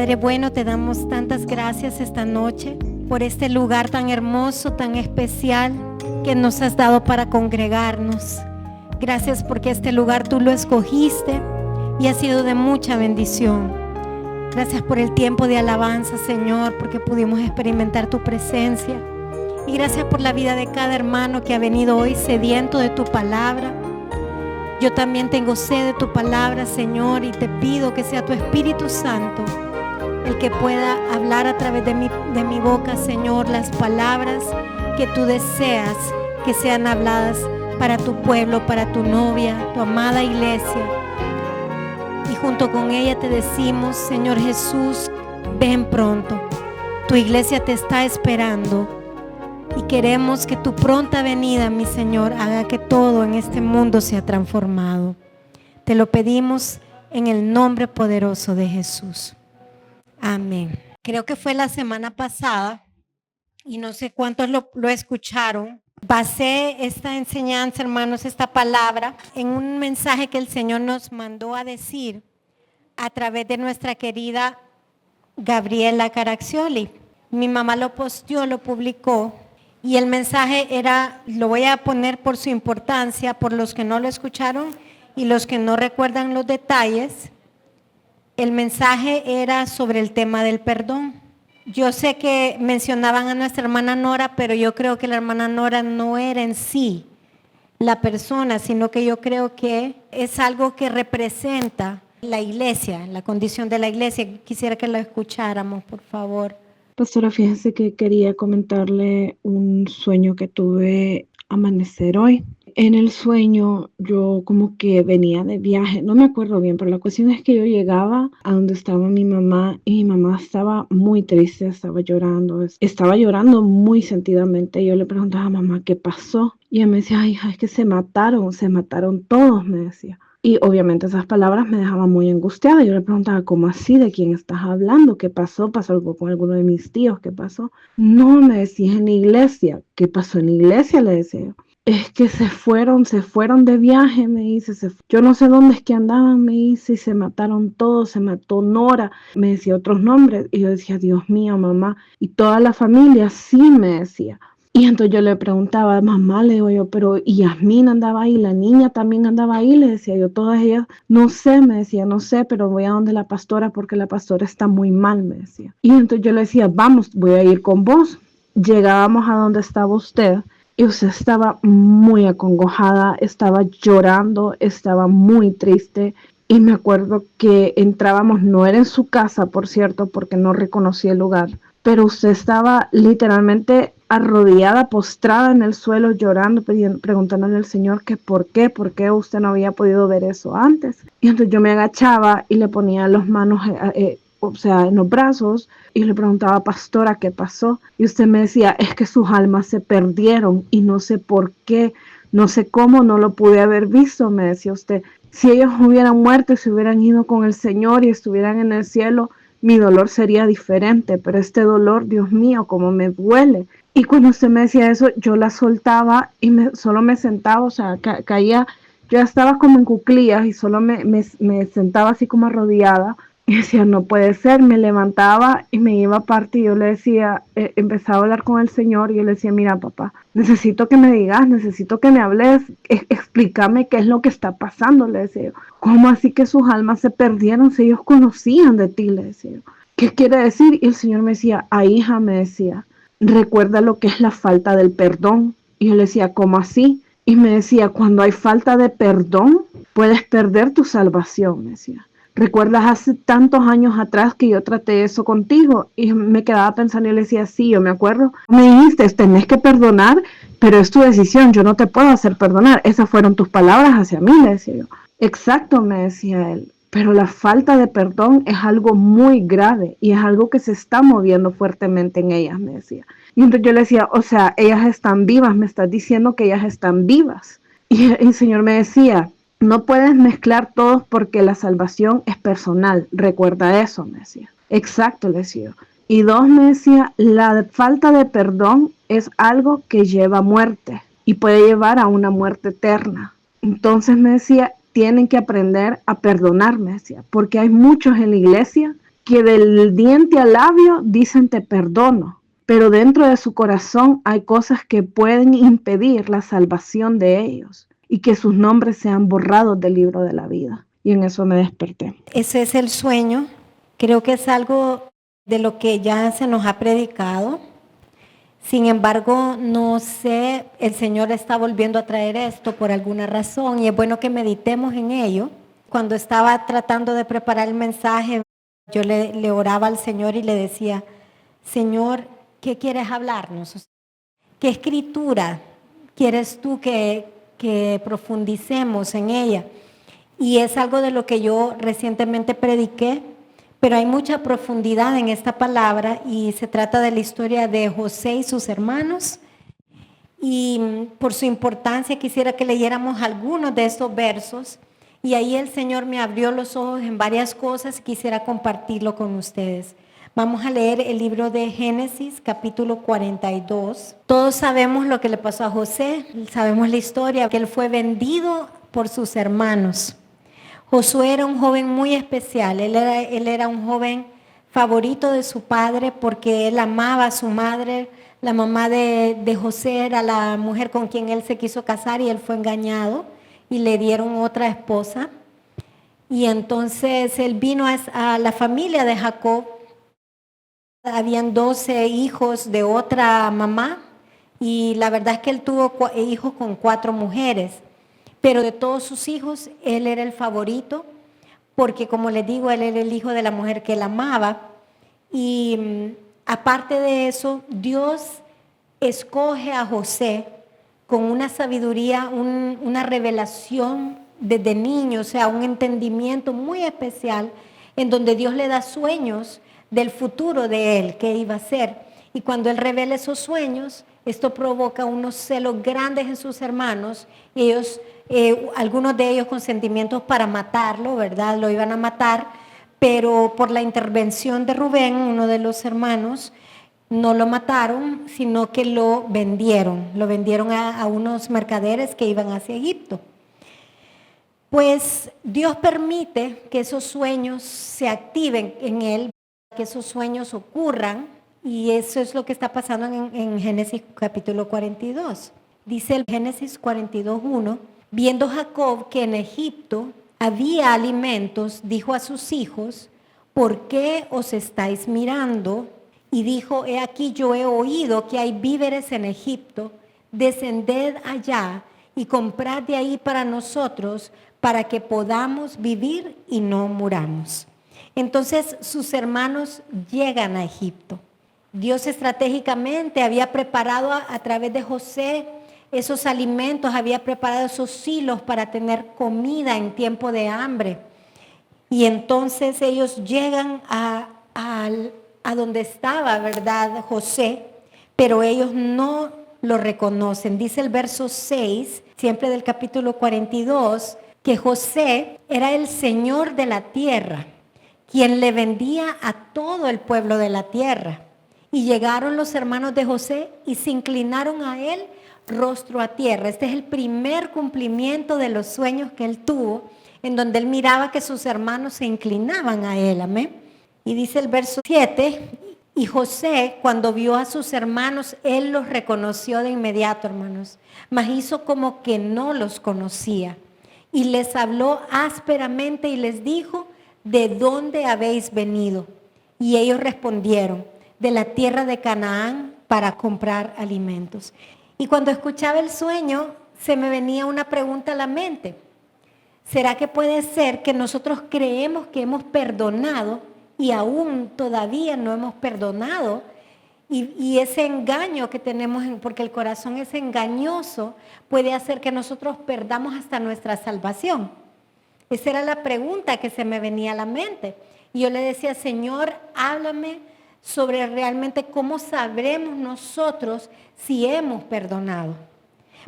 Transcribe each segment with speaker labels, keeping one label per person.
Speaker 1: Padre bueno, te damos tantas gracias esta noche por este lugar tan hermoso, tan especial que nos has dado para congregarnos. Gracias porque este lugar tú lo escogiste y ha sido de mucha bendición. Gracias por el tiempo de alabanza, Señor, porque pudimos experimentar tu presencia. Y gracias por la vida de cada hermano que ha venido hoy sediento de tu palabra. Yo también tengo sed de tu palabra, Señor, y te pido que sea tu Espíritu Santo el que pueda hablar a través de mi boca, Señor, las palabras que tú deseas que sean habladas para tu pueblo, para tu novia, tu amada iglesia. Y junto con ella te decimos, Señor Jesús, ven pronto. Tu iglesia te está esperando y queremos que tu pronta venida, mi Señor, haga que todo en este mundo sea transformado. Te lo pedimos en el nombre poderoso de Jesús. Amén. Creo que fue la semana pasada y no sé cuántos lo escucharon. Basé esta enseñanza, hermanos, esta palabra en un mensaje que el Señor nos mandó a decir a través de nuestra querida Gabriela Caraccioli. Mi mamá lo posteó, lo publicó y el mensaje era, lo voy a poner por su importancia, por los que no lo escucharon y los que no recuerdan los detalles. El mensaje era sobre el tema del perdón. Yo sé que mencionaban a nuestra hermana Nora, pero yo creo que la hermana Nora no era en sí la persona, sino que yo creo que es algo que representa la iglesia, la condición de la iglesia. Quisiera que lo escucháramos, por favor.
Speaker 2: Pastora, fíjense que quería comentarle un sueño que tuve amanecer hoy. En el sueño yo como que venía de viaje, no me acuerdo bien, pero la cuestión es que yo llegaba a donde estaba mi mamá y mi mamá estaba muy triste, estaba llorando muy sentidamente. Yo le preguntaba a mamá qué pasó y ella me decía, ay, hija, es que se mataron todos, me decía. Y obviamente esas palabras me dejaban muy angustiada. Yo le preguntaba, ¿cómo así? ¿De quién estás hablando? ¿Qué pasó? ¿Pasó algo con alguno de mis tíos? ¿Qué pasó? No, me decía, en la iglesia. ¿Qué pasó en la iglesia? Le decía yo. Es que se fueron de viaje, me dice. Yo no sé dónde es que andaban, me dice, y se mataron todos, se mató Nora, me decía otros nombres. Y yo decía, Dios mío, mamá. Y toda la familia, sí, me decía. Y entonces yo le preguntaba, mamá, le digo yo, pero y Yasmín andaba ahí, la niña también andaba ahí, le decía yo, todas ellas, no sé, me decía, no sé, pero voy a donde la pastora porque la pastora está muy mal, me decía. Y entonces yo le decía, vamos, voy a ir con vos. Llegábamos a donde estaba usted y usted estaba muy acongojada, estaba llorando, estaba muy triste. Y me acuerdo que entrábamos, no era en su casa, por cierto, porque no reconocí el lugar, pero usted estaba literalmente arrodillada, postrada en el suelo, llorando, preguntándole al Señor que por qué usted no había podido ver eso antes. Y entonces yo me agachaba y le ponía las manos, en los brazos y le preguntaba, pastora, ¿qué pasó? Y usted me decía, es que sus almas se perdieron y no sé por qué, no sé cómo, no lo pude haber visto, me decía usted. Si ellos hubieran muerto y se hubieran ido con el Señor y estuvieran en el cielo, mi dolor sería diferente, pero este dolor, Dios mío, cómo me duele. Y cuando usted me decía eso, yo la soltaba y solo me sentaba, o sea, caía, yo ya estaba como en cuclillas y solo me sentaba así como arrodillada. Y decía, no puede ser, me levantaba y me iba aparte y yo le decía, empezaba a hablar con el Señor y yo le decía, mira papá, necesito que me digas, necesito que me hables, explícame qué es lo que está pasando, le decía yo. ¿Cómo así que sus almas se perdieron si ellos conocían de ti? Le decía yo. ¿Qué quiere decir? Y el Señor me decía, hija, me decía, recuerda lo que es la falta del perdón. Y yo le decía, ¿cómo así? Y me decía, cuando hay falta de perdón, puedes perder tu salvación, me decía. ¿Recuerdas hace tantos años atrás que yo traté eso contigo? Y me quedaba pensando y le decía, sí, yo me acuerdo. Me dijiste, tenés que perdonar, pero es tu decisión, yo no te puedo hacer perdonar. Esas fueron tus palabras hacia mí, le decía yo. Exacto, me decía él. Pero la falta de perdón es algo muy grave y es algo que se está moviendo fuertemente en ellas, me decía. Y entonces yo le decía, o sea, ellas están vivas, me estás diciendo que ellas están vivas. Y el Señor me decía, no puedes mezclar todos porque la salvación es personal. Recuerda eso, me decía. Exacto, le decía. Y dos, me decía, la falta de perdón es algo que lleva a muerte y puede llevar a una muerte eterna. Entonces me decía, tienen que aprender a perdonar, me decía, porque hay muchos en la iglesia que del diente al labio dicen te perdono, pero dentro de su corazón hay cosas que pueden impedir la salvación de ellos y que sus nombres sean borrados del libro de la vida. Y en eso me desperté.
Speaker 1: Ese es el sueño. Creo que es algo de lo que ya se nos ha predicado. Sin embargo, no sé, el Señor está volviendo a traer esto por alguna razón y es bueno que meditemos en ello. Cuando estaba tratando de preparar el mensaje, yo le oraba al Señor y le decía, Señor, ¿qué quieres hablarnos? ¿Qué escritura quieres tú que profundicemos en ella? Y es algo de lo que yo recientemente prediqué, pero hay mucha profundidad en esta palabra y se trata de la historia de José y sus hermanos. Y por su importancia quisiera que leyéramos algunos de estos versos. Y ahí el Señor me abrió los ojos en varias cosas y quisiera compartirlo con ustedes. Vamos a leer el libro de Génesis, capítulo 42. Todos sabemos lo que le pasó a José, sabemos la historia, que él fue vendido por sus hermanos. Josué era un joven muy especial, él era un joven favorito de su padre porque él amaba a su madre. La mamá de José era la mujer con quien él se quiso casar y él fue engañado y le dieron otra esposa. Y entonces él vino a la familia de Jacob. Habían 12 hijos de otra mamá y la verdad es que él tuvo hijos con 4 mujeres. Pero de todos sus hijos, él era el favorito, porque como les digo, él era el hijo de la mujer que él amaba. Y aparte de eso, Dios escoge a José con una sabiduría, una revelación desde niño, o sea, un entendimiento muy especial, en donde Dios le da sueños del futuro de él, qué iba a ser. Y cuando él revela esos sueños, esto provoca unos celos grandes en sus hermanos, y ellos, algunos de ellos con sentimientos para matarlo, ¿verdad? Lo iban a matar, pero por la intervención de Rubén, uno de los hermanos, no lo mataron, sino que lo vendieron a unos mercaderes que iban hacia Egipto. Pues Dios permite que esos sueños se activen en él, que esos sueños ocurran, y eso es lo que está pasando en Génesis capítulo 42. Dice el Génesis 42:1, viendo Jacob que en Egipto había alimentos, dijo a sus hijos, ¿por qué os estáis mirando? Y dijo, he aquí yo he oído que hay víveres en Egipto, descended allá y comprad de ahí para nosotros, para que podamos vivir y no muramos. Entonces sus hermanos llegan a Egipto. Dios estratégicamente había preparado a través de José esos alimentos, había preparado esos hilos para tener comida en tiempo de hambre. Y entonces ellos llegan a donde estaba, ¿verdad? José, pero ellos no lo reconocen. Dice el verso 6, siempre del capítulo 42, que José era el Señor de la tierra, quien le vendía a todo el pueblo de la tierra. Y llegaron los hermanos de José y se inclinaron a él rostro a tierra. Este es el primer cumplimiento de los sueños que él tuvo, en donde él miraba que sus hermanos se inclinaban a él. Amén. Y dice el verso 7, y José, cuando vio a sus hermanos, él los reconoció de inmediato, hermanos, mas hizo como que no los conocía. Y les habló ásperamente y les dijo, ¿de dónde habéis venido? Y ellos respondieron, de la tierra de Canaán para comprar alimentos. Y cuando escuchaba el sueño, se me venía una pregunta a la mente. ¿Será que puede ser que nosotros creemos que hemos perdonado y aún todavía no hemos perdonado? Y ese engaño que tenemos, porque el corazón es engañoso, puede hacer que nosotros perdamos hasta nuestra salvación. Esa era la pregunta que se me venía a la mente. Y yo le decía, Señor, háblame sobre realmente cómo sabremos nosotros si hemos perdonado.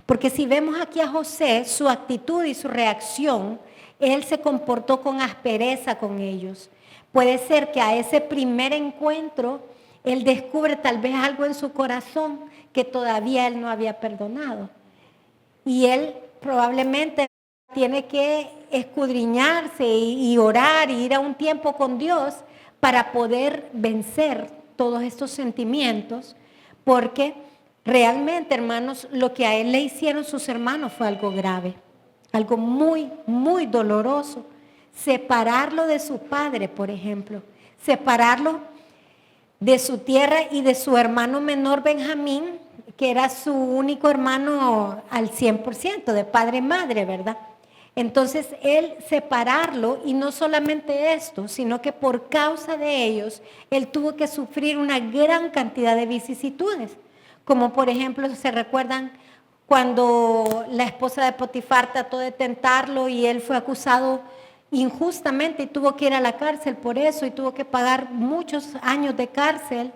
Speaker 1: Porque si vemos aquí a José, su actitud y su reacción, él se comportó con aspereza con ellos. Puede ser que a ese primer encuentro, él descubre tal vez algo en su corazón que todavía él no había perdonado. Y él probablemente tiene que escudriñarse y orar y ir a un tiempo con Dios para poder vencer todos estos sentimientos, porque realmente, hermanos, lo que a él le hicieron sus hermanos fue algo grave, algo muy, muy doloroso. Separarlo de su padre, por ejemplo, separarlo de su tierra y de su hermano menor Benjamín, que era su único hermano al 100%, de padre y madre, ¿verdad? Entonces, él separarlo, y no solamente esto, sino que por causa de ellos, él tuvo que sufrir una gran cantidad de vicisitudes, como por ejemplo, ¿se recuerdan cuando la esposa de Potifar trató de tentarlo y él fue acusado injustamente y tuvo que ir a la cárcel por eso y tuvo que pagar muchos años de cárcel?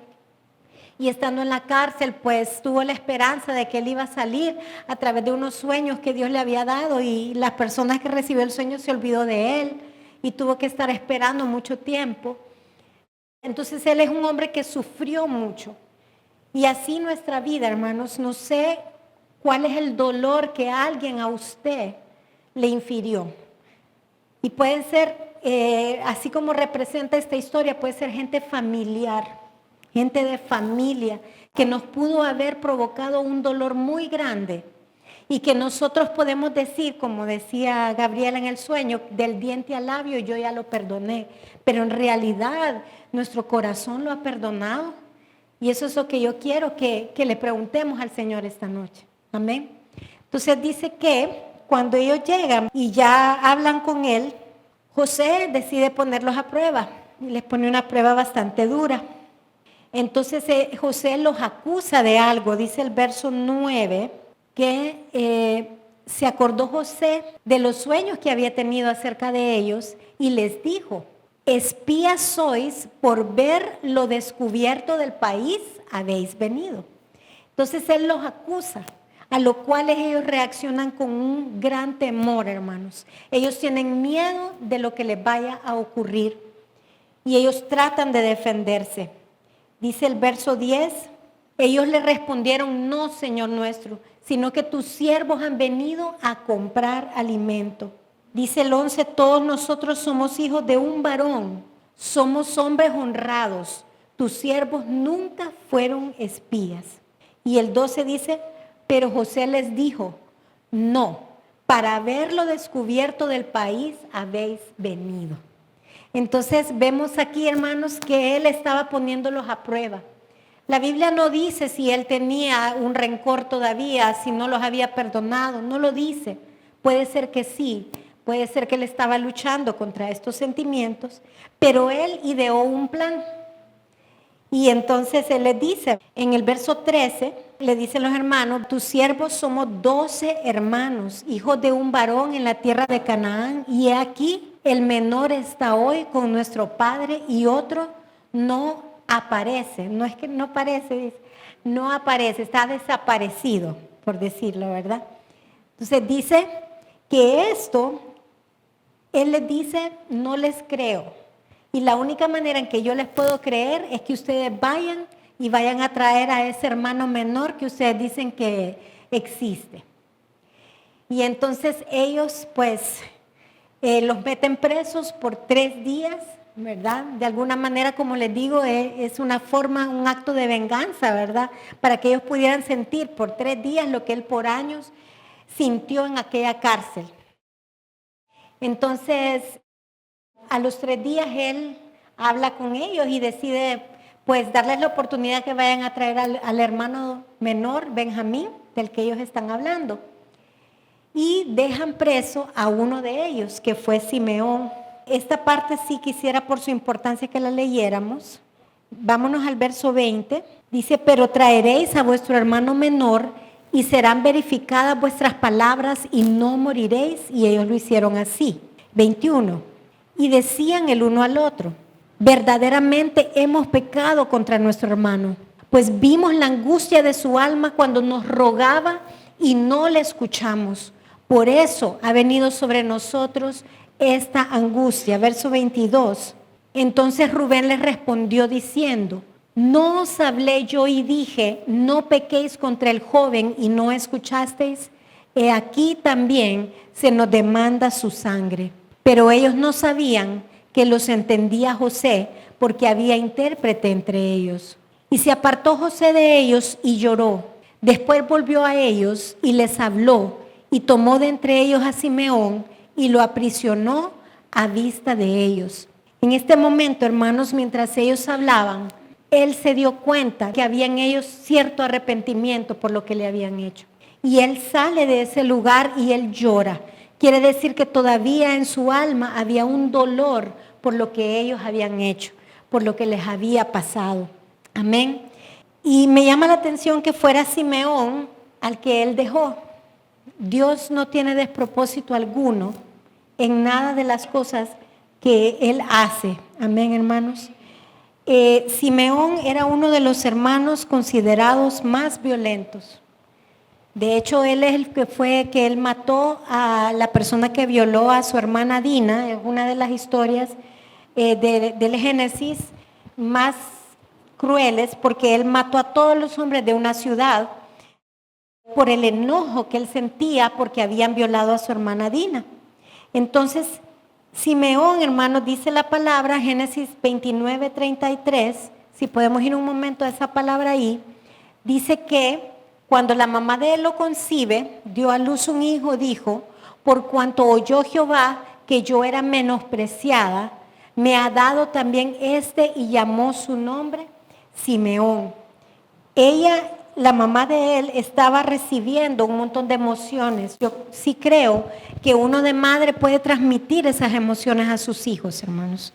Speaker 1: Y estando en la cárcel, pues tuvo la esperanza de que él iba a salir a través de unos sueños que Dios le había dado, y las personas que recibió el sueño se olvidó de él y tuvo que estar esperando mucho tiempo. Entonces él es un hombre que sufrió mucho. Y así nuestra vida, hermanos, no sé cuál es el dolor que alguien a usted le infirió. Y pueden ser, así como representa esta historia, puede ser gente familiar, gente de familia, que nos pudo haber provocado un dolor muy grande y que nosotros podemos decir, como decía Gabriela en el sueño, del diente al labio yo ya lo perdoné, pero en realidad nuestro corazón lo ha perdonado, y eso es lo que yo quiero que le preguntemos al Señor esta noche. Amén. Entonces dice que cuando ellos llegan y ya hablan con él, José decide ponerlos a prueba y les pone una prueba bastante dura. Entonces José los acusa de algo. Dice el verso 9 que se acordó José de los sueños que había tenido acerca de ellos y les dijo: espías sois, por ver lo descubierto del país habéis venido. Entonces él los acusa, a lo cual ellos reaccionan con un gran temor, hermanos. Ellos tienen miedo de lo que les vaya a ocurrir y ellos tratan de defenderse. Dice el verso 10, ellos le respondieron: no, Señor nuestro, sino que tus siervos han venido a comprar alimento. Dice el 11, todos nosotros somos hijos de un varón, somos hombres honrados, tus siervos nunca fueron espías. Y el 12 dice, pero José les dijo: no, para haberlo descubierto del país habéis venido. Entonces vemos aquí, hermanos, que él estaba poniéndolos a prueba. La Biblia no dice si él tenía un rencor todavía, si no los había perdonado, no lo dice. Puede ser que sí, puede ser que él estaba luchando contra estos sentimientos, pero él ideó un plan. Y entonces él les dice, en el verso 13, le dicen los hermanos: tus siervos somos 12 hermanos, hijos de un varón en la tierra de Canaán, y aquí el menor está hoy con nuestro padre y otro no aparece. No es que no aparece, dice, no aparece, está desaparecido, por decirlo, ¿verdad? Entonces dice que esto, él les dice: no les creo. Y la única manera en que yo les puedo creer es que ustedes vayan y vayan a traer a ese hermano menor que ustedes dicen que existe. Y entonces ellos pues los meten presos por 3 días, ¿verdad? De alguna manera, como les digo, es una forma, un acto de venganza, ¿verdad? Para que ellos pudieran sentir por 3 días lo que él por años sintió en aquella cárcel. Entonces, a los 3 días él habla con ellos y decide pues darles la oportunidad que vayan a traer al hermano menor, Benjamín, del que ellos están hablando. Y dejan preso a uno de ellos, que fue Simeón. Esta parte sí quisiera, por su importancia, que la leyéramos. Vámonos al verso 20. Dice: pero traeréis a vuestro hermano menor y serán verificadas vuestras palabras y no moriréis. Y ellos lo hicieron así. 21. Y decían el uno al otro: verdaderamente hemos pecado contra nuestro hermano, pues vimos la angustia de su alma cuando nos rogaba y no le escuchamos. Por eso ha venido sobre nosotros esta angustia. Verso 22. Entonces Rubén les respondió diciendo: ¿no os hablé yo y dije, no pequéis contra el joven, y no escuchasteis? He aquí también se nos demanda su sangre. Pero ellos no sabían que los entendía José, porque había intérprete entre ellos. Y se apartó José de ellos y lloró. Después volvió a ellos y les habló, y tomó de entre ellos a Simeón y lo aprisionó a vista de ellos. En este momento, hermanos, mientras ellos hablaban, él se dio cuenta que había en ellos cierto arrepentimiento por lo que le habían hecho. Y él sale de ese lugar y él llora. Quiere decir que todavía en su alma había un dolor por lo que ellos habían hecho, por lo que les había pasado. Amén. Y me llama la atención que fuera Simeón al que él dejó. Dios no tiene despropósito alguno en nada de las cosas que él hace. Amén, hermanos. Simeón era uno de los hermanos considerados más violentos. De hecho, él es el que él mató a la persona que violó a su hermana Dina. Es una de las historias del Génesis más crueles, porque él mató a todos los hombres de una ciudad por el enojo que él sentía porque habían violado a su hermana Dina. Entonces, Simeón, hermanos, dice la palabra, Génesis 29:33, si podemos ir un momento a esa palabra ahí, dice que cuando la mamá de él lo concibe, dio a luz un hijo, dijo, por cuanto oyó Jehová que yo era menospreciada, me ha dado también y llamó su nombre Simeón. Ella, la mamá de él, estaba recibiendo un montón de emociones. Yo sí creo que uno de madre puede transmitir esas emociones a sus hijos, hermanos.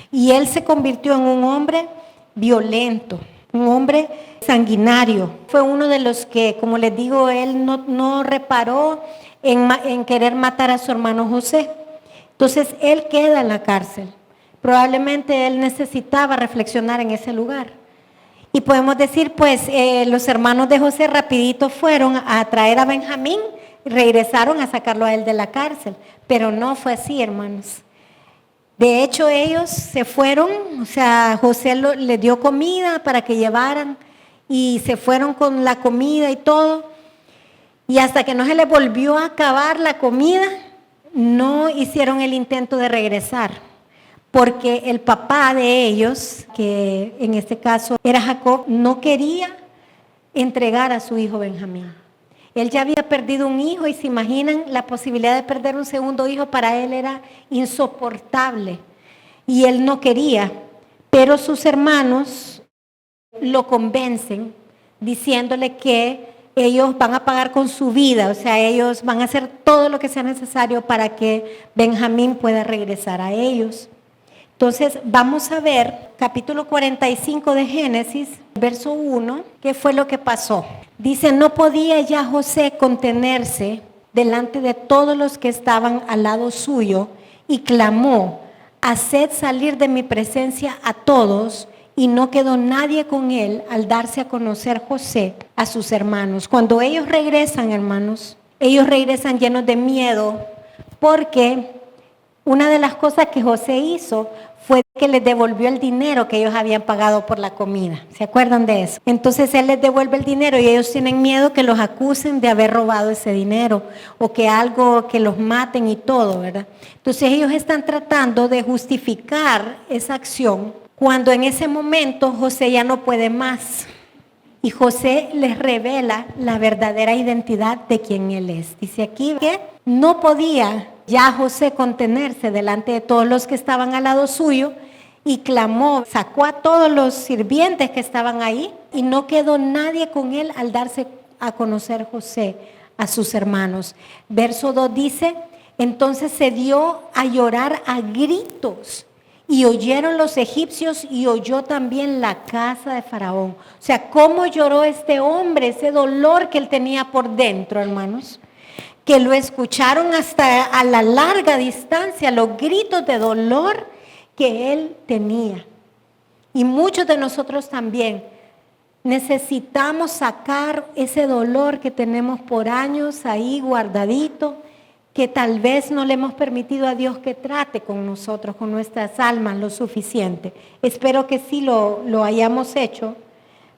Speaker 1: Y él se convirtió en un hombre violento, un hombre sanguinario. Fue uno de los que, como les digo, él no reparó en querer matar a su hermano José. Entonces, él queda en la cárcel. Probablemente él necesitaba reflexionar en ese lugar. Y podemos decir, pues, los hermanos de José rapidito fueron a traer a Benjamín y regresaron a sacarlo a él de la cárcel. Pero no fue así, hermanos. De hecho, ellos se fueron, o sea, José le dio comida para que llevaran y se fueron con la comida y todo. Y hasta que no se les volvió a acabar la comida, no hicieron el intento de regresar. Porque el papá de ellos, que en este caso era Jacob, no quería entregar a su hijo Benjamín. Él ya había perdido un hijo y se imaginan la posibilidad de perder un segundo hijo, para él era insoportable. Y él no quería, pero sus hermanos lo convencen diciéndole que ellos van a pagar con su vida, o sea, ellos van a hacer todo lo que sea necesario para que Benjamín pueda regresar a ellos. Entonces, vamos a ver capítulo 45 de Génesis, verso 1, ¿qué fue lo que pasó? Dice, no podía ya José contenerse delante de todos los que estaban al lado suyo y clamó, haced salir de mi presencia a todos, y no quedó nadie con él al darse a conocer José a sus hermanos. Cuando ellos regresan, hermanos, ellos regresan llenos de miedo, porque una de las cosas que José hizo fue que les devolvió el dinero que ellos habían pagado por la comida. ¿Se acuerdan de eso? Entonces él les devuelve el dinero y ellos tienen miedo que los acusen de haber robado ese dinero o que los maten y todo, ¿verdad? Entonces ellos están tratando de justificar esa acción cuando en ese momento José ya no puede más. Y José les revela la verdadera identidad de quién él es. Dice aquí que no podía ya José contenerse delante de todos los que estaban al lado suyo y clamó, sacó a todos los sirvientes que estaban ahí y no quedó nadie con él al darse a conocer José a sus hermanos. Verso 2 dice, entonces se dio a llorar a gritos. Y oyeron los egipcios y oyó también la casa de Faraón. O sea, cómo lloró este hombre, ese dolor que él tenía por dentro, hermanos. Que lo escucharon hasta a la larga distancia, los gritos de dolor que él tenía. Y muchos de nosotros también necesitamos sacar ese dolor que tenemos por años ahí guardadito, que tal vez no le hemos permitido a Dios que trate con nosotros, con nuestras almas lo suficiente. Espero que sí lo hayamos hecho,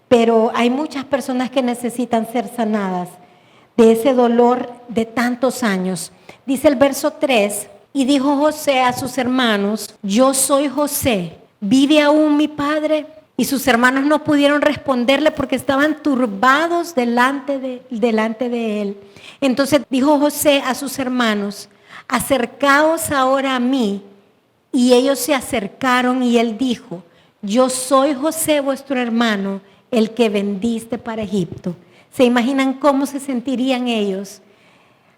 Speaker 1: pero hay muchas personas que necesitan ser sanadas de ese dolor de tantos años. Dice el verso 3, y dijo José a sus hermanos, yo soy José, ¿Vive aún mi padre? Y sus hermanos no pudieron responderle porque estaban turbados delante de él. Entonces dijo José a sus hermanos: acercaos ahora a mí. Y ellos se acercaron y él dijo: yo soy José vuestro hermano, el que vendiste para Egipto. ¿Se imaginan cómo se sentirían ellos?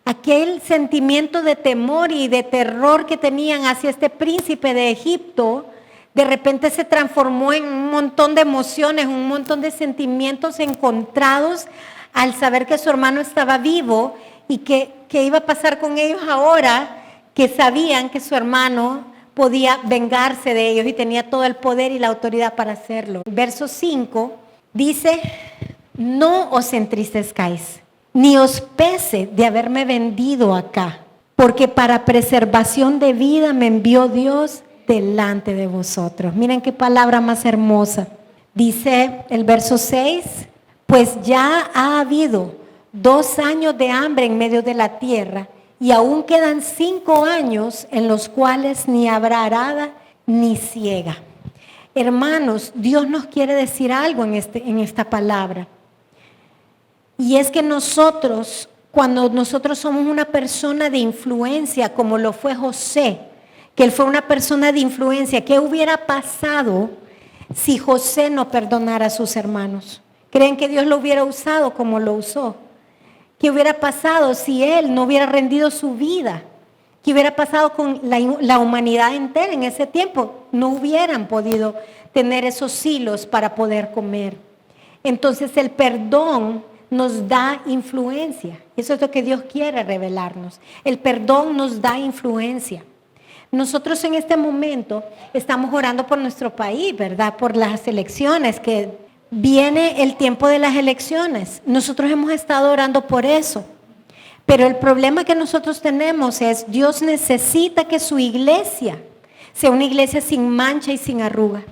Speaker 1: Aquel sentimiento de temor y de terror que tenían hacia este príncipe de Egipto, de repente se transformó en un montón de emociones, un montón de sentimientos encontrados al saber que su hermano estaba vivo y que iba a pasar con ellos ahora, que sabían que su hermano podía vengarse de ellos y tenía todo el poder y la autoridad para hacerlo. Verso 5 dice: no os entristezcáis, ni os pese de haberme vendido acá, porque para preservación de vida me envió Dios delante de vosotros. Miren qué palabra más hermosa. Dice el verso 6: pues ya ha habido 2 años de hambre en medio de la tierra, y aún quedan 5 años en los cuales ni habrá arada ni siega. Hermanos, Dios nos quiere decir algo en esta palabra. Y es que nosotros, cuando nosotros somos una persona de influencia, como lo fue José, que él fue una persona de influencia, ¿qué hubiera pasado si José no perdonara a sus hermanos? ¿Creen que Dios lo hubiera usado como lo usó? ¿Qué hubiera pasado si él no hubiera rendido su vida? ¿Qué hubiera pasado con la humanidad entera en ese tiempo? No hubieran podido tener esos hilos para poder comer. Entonces el perdón nos da influencia. Eso es lo que Dios quiere revelarnos. El perdón nos da influencia. Nosotros en este momento estamos orando por nuestro país, ¿verdad? Por las elecciones, que viene el tiempo de las elecciones. Nosotros hemos estado orando por eso. Pero el problema que nosotros tenemos es: Dios necesita que su iglesia sea una iglesia sin mancha y sin arruga.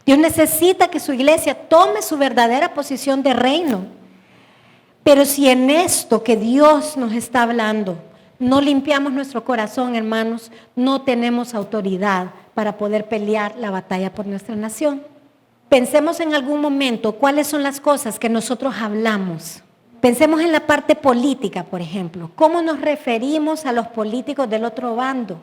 Speaker 1: Dios necesita que su iglesia tome su verdadera posición de reino. Pero si en esto que Dios nos está hablando no limpiamos nuestro corazón, hermanos, no tenemos autoridad para poder pelear la batalla por nuestra nación. Pensemos en algún momento cuáles son las cosas que nosotros hablamos. Pensemos en la parte política, por ejemplo. ¿Cómo nos referimos a los políticos del otro bando?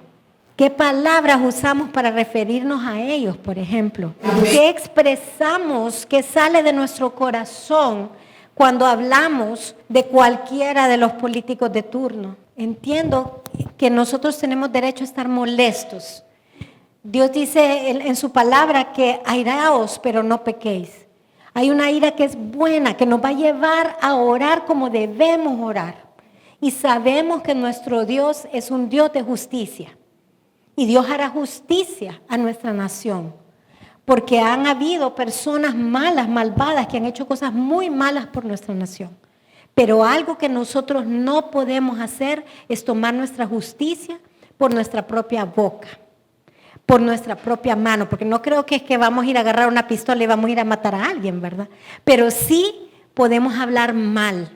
Speaker 1: ¿Qué palabras usamos para referirnos a ellos, por ejemplo? ¿Qué expresamos que sale de nuestro corazón cuando hablamos de cualquiera de los políticos de turno? Entiendo que nosotros tenemos derecho a estar molestos. Dios dice en su palabra que airaos, pero no pequéis. Hay una ira que es buena, que nos va a llevar a orar como debemos orar. Y sabemos que nuestro Dios es un Dios de justicia. Y Dios hará justicia a nuestra nación. Porque han habido personas malas, malvadas, que han hecho cosas muy malas por nuestra nación. Pero algo que nosotros no podemos hacer es tomar nuestra justicia por nuestra propia boca, por nuestra propia mano, porque no creo que es que vamos a ir a agarrar una pistola y vamos a ir a matar a alguien, ¿verdad? Pero sí podemos hablar mal,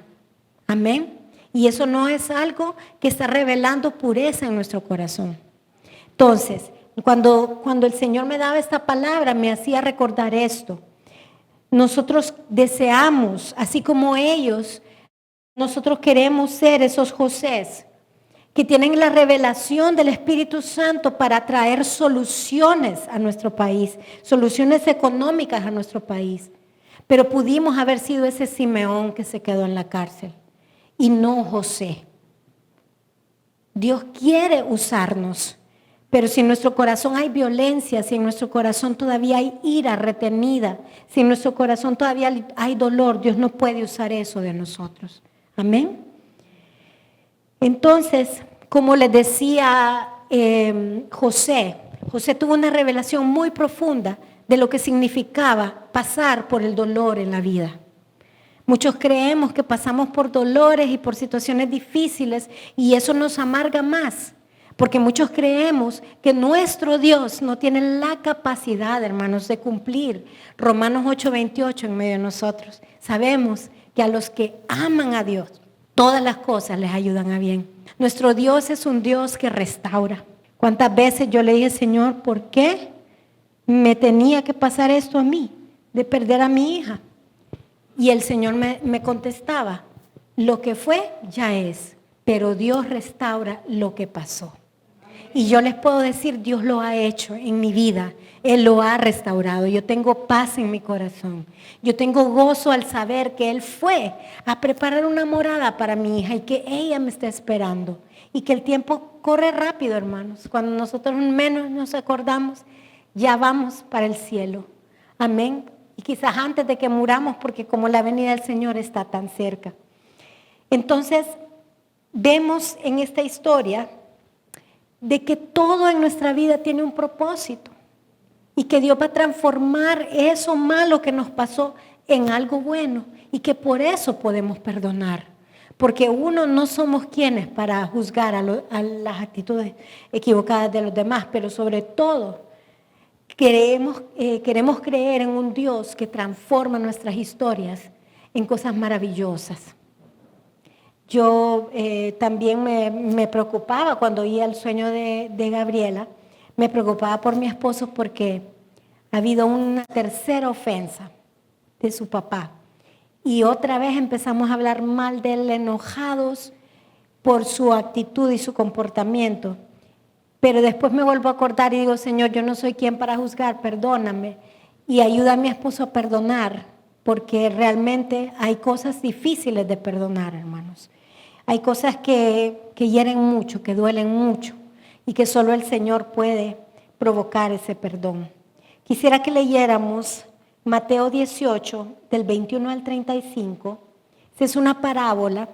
Speaker 1: amén. Y eso no es algo que está revelando pureza en nuestro corazón. Entonces, cuando el Señor me daba esta palabra, me hacía recordar esto. Nosotros deseamos, así como ellos, nosotros queremos ser esos Josés que tienen la revelación del Espíritu Santo para traer soluciones a nuestro país, soluciones económicas a nuestro país. Pero pudimos haber sido ese Simeón que se quedó en la cárcel y no José. Dios quiere usarnos, pero si en nuestro corazón hay violencia, si en nuestro corazón todavía hay ira retenida, si en nuestro corazón todavía hay dolor, Dios no puede usar eso de nosotros. Amén. Entonces, como les decía José tuvo una revelación muy profunda de lo que significaba pasar por el dolor en la vida. Muchos creemos que pasamos por dolores y por situaciones difíciles y eso nos amarga más, porque muchos creemos que nuestro Dios no tiene la capacidad, hermanos, de cumplir Romanos 8:28 en medio de nosotros. Sabemos que a los que aman a Dios, todas las cosas les ayudan a bien. Nuestro Dios es un Dios que restaura. ¿Cuántas veces yo le dije, Señor, por qué me tenía que pasar esto a mí, de perder a mi hija? Y el Señor me contestaba, lo que fue ya es, pero Dios restaura lo que pasó. Y yo les puedo decir, Dios lo ha hecho en mi vida. Él lo ha restaurado. Yo tengo paz en mi corazón. Yo tengo gozo al saber que Él fue a preparar una morada para mi hija y que ella me está esperando. Y que el tiempo corre rápido, hermanos. Cuando nosotros menos nos acordamos, ya vamos para el cielo. Amén. Y quizás antes de que muramos, porque como la venida del Señor está tan cerca. Entonces, vemos en esta historia de que todo en nuestra vida tiene un propósito y que Dios va a transformar eso malo que nos pasó en algo bueno y que por eso podemos perdonar, porque uno no somos quienes para juzgar a las actitudes equivocadas de los demás, pero sobre todo queremos creer en un Dios que transforma nuestras historias en cosas maravillosas. Yo también me preocupaba cuando oía el sueño de Gabriela, me preocupaba por mi esposo porque ha habido una tercera ofensa de su papá. Y otra vez empezamos a hablar mal de él, enojados por su actitud y su comportamiento. Pero después me vuelvo a acordar y digo, Señor, yo no soy quien para juzgar, perdóname. Y ayuda a mi esposo a perdonar, porque realmente hay cosas difíciles de perdonar, hermanos. Hay cosas que hieren mucho, que duelen mucho y que solo el Señor puede provocar ese perdón. Quisiera que leyéramos Mateo 18, del 21 al 35. Esta es una parábola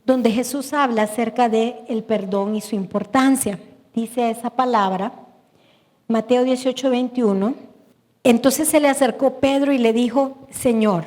Speaker 1: donde Jesús habla acerca del perdón y su importancia. Dice esa palabra, Mateo 18, 21. Entonces se le acercó Pedro y le dijo, Señor,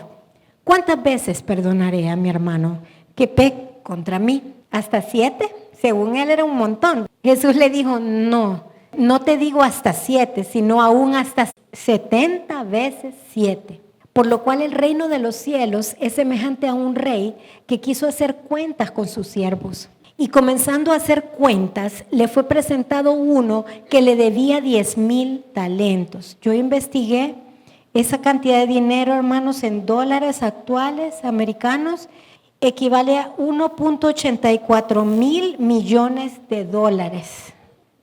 Speaker 1: ¿cuántas veces perdonaré a mi hermano que peque contra mí? ¿Hasta 7? Según él era un montón. Jesús le dijo, no te digo hasta 7, sino aún hasta 70 veces 7. Por lo cual el reino de los cielos es semejante a un rey que quiso hacer cuentas con sus siervos. Y comenzando a hacer cuentas, le fue presentado uno que le debía 10,000 talentos. Yo investigué esa cantidad de dinero, hermanos, en dólares actuales americanos, equivale a 1.84 mil millones de dólares.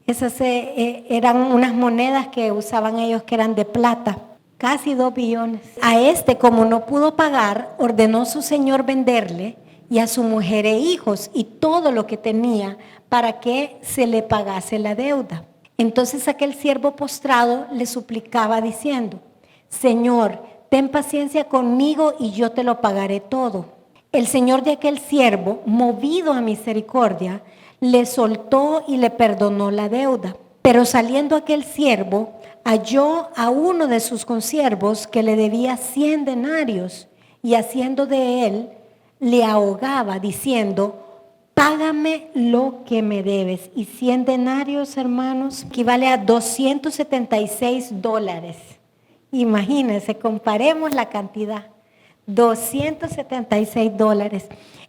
Speaker 1: Esas eran unas monedas que usaban ellos que eran de plata, casi 2 billones. A como no pudo pagar, ordenó su señor venderle y a su mujer e hijos y todo lo que tenía para que se le pagase la deuda. Entonces aquel siervo postrado le suplicaba diciendo, Señor, ten paciencia conmigo y yo te lo pagaré todo. El señor de aquel siervo, movido a misericordia, le soltó y le perdonó la deuda. Pero saliendo aquel siervo, halló a uno de sus consiervos que le debía 100 denarios y haciendo de él, le ahogaba diciendo, págame lo que me debes. Y 100 denarios, hermanos, equivale a $276. Imagínense, comparemos la cantidad. $276.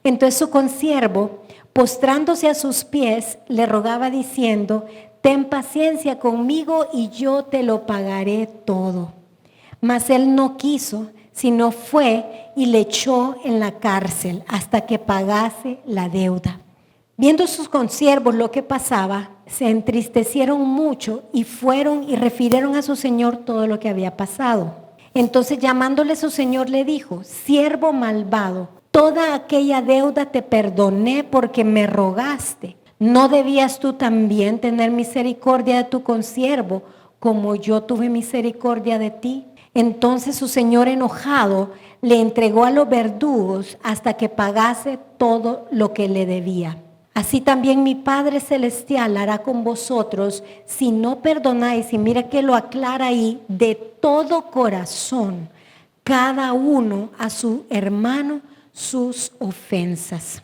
Speaker 1: Entonces su consiervo, postrándose a sus pies, le rogaba diciendo, ten paciencia conmigo y yo te lo pagaré todo. Mas él no quiso, sino fue y le echó en la cárcel hasta que pagase la deuda. Viendo sus consiervos lo que pasaba, se entristecieron mucho y fueron y refirieron a su señor todo lo que había pasado. Entonces llamándole su señor le dijo, siervo malvado, toda aquella deuda te perdoné porque me rogaste. ¿No debías tú también tener misericordia de tu consiervo como yo tuve misericordia de ti? Entonces su señor enojado le entregó a los verdugos hasta que pagase todo lo que le debía. Así también mi Padre Celestial hará con vosotros si no perdonáis, y mira que lo aclara ahí, de todo corazón, cada uno a su hermano sus ofensas.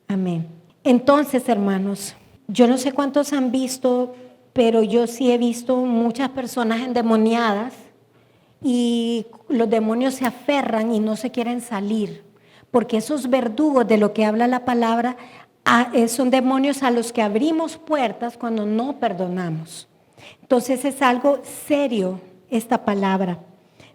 Speaker 1: Amén. Entonces, hermanos, yo no sé cuántos han visto, pero yo sí he visto muchas personas endemoniadas y los demonios se aferran y no se quieren salir, porque esos verdugos de lo que habla la palabra son demonios a los que abrimos puertas cuando no perdonamos. Entonces es algo serio esta palabra.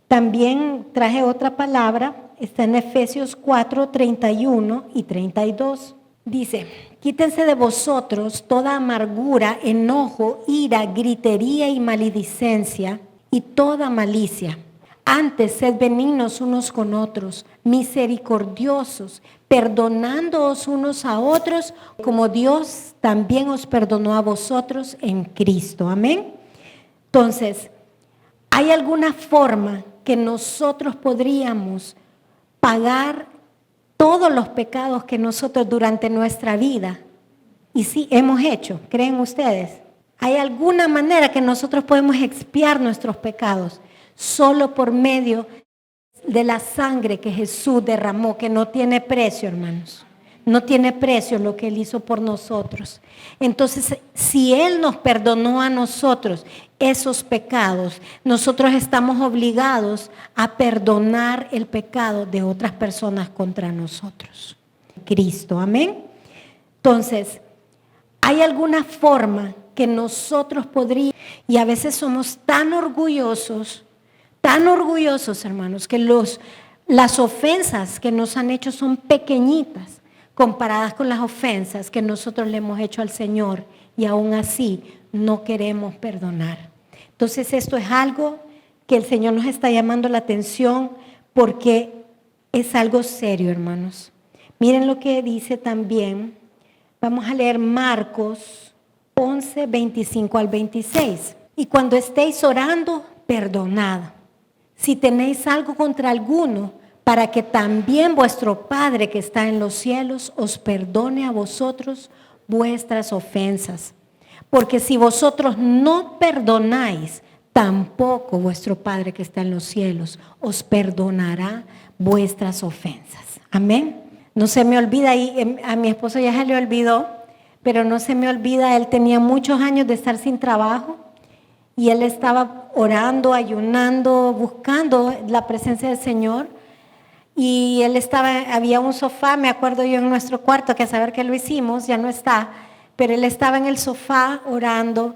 Speaker 1: También traje otra palabra, está en Efesios 4, 31 y 32. Dice, quítense de vosotros toda amargura, enojo, ira, gritería y maledicencia y toda malicia. Antes, sed benignos unos con otros, misericordiosos, perdonándoos unos a otros, como Dios también os perdonó a vosotros en Cristo. Amén. Entonces, ¿hay alguna forma que nosotros podríamos pagar todos los pecados que nosotros durante nuestra vida, y sí, hemos hecho, creen ustedes? ¿Hay alguna manera que nosotros podemos expiar nuestros pecados? Solo por medio de la sangre que Jesús derramó, que no tiene precio, hermanos. No tiene precio lo que Él hizo por nosotros. Entonces, si Él nos perdonó a nosotros esos pecados, nosotros estamos obligados a perdonar el pecado de otras personas contra nosotros. Cristo, amén. Entonces, ¿hay alguna forma que nosotros podríamos? Y a veces somos tan orgullosos, hermanos, que las ofensas que nos han hecho son pequeñitas comparadas con las ofensas que nosotros le hemos hecho al Señor, y aún así no queremos perdonar. Entonces esto es algo que el Señor nos está llamando la atención, porque es algo serio, hermanos. Miren lo que dice también. Vamos a leer Marcos 11, 25 al 26. Y cuando estéis orando, perdonad si tenéis algo contra alguno, para que también vuestro Padre que está en los cielos os perdone a vosotros vuestras ofensas. Porque si vosotros no perdonáis, tampoco vuestro Padre que está en los cielos os perdonará vuestras ofensas. Amén. No se me olvida, y a mi esposo ya se le olvidó, pero no se me olvida, él tenía muchos años de estar sin trabajo y él estaba orando, ayunando, buscando la presencia del Señor. Y él había un sofá, me acuerdo yo, en nuestro cuarto, que a saber que lo hicimos, ya no está, pero él estaba en el sofá orando,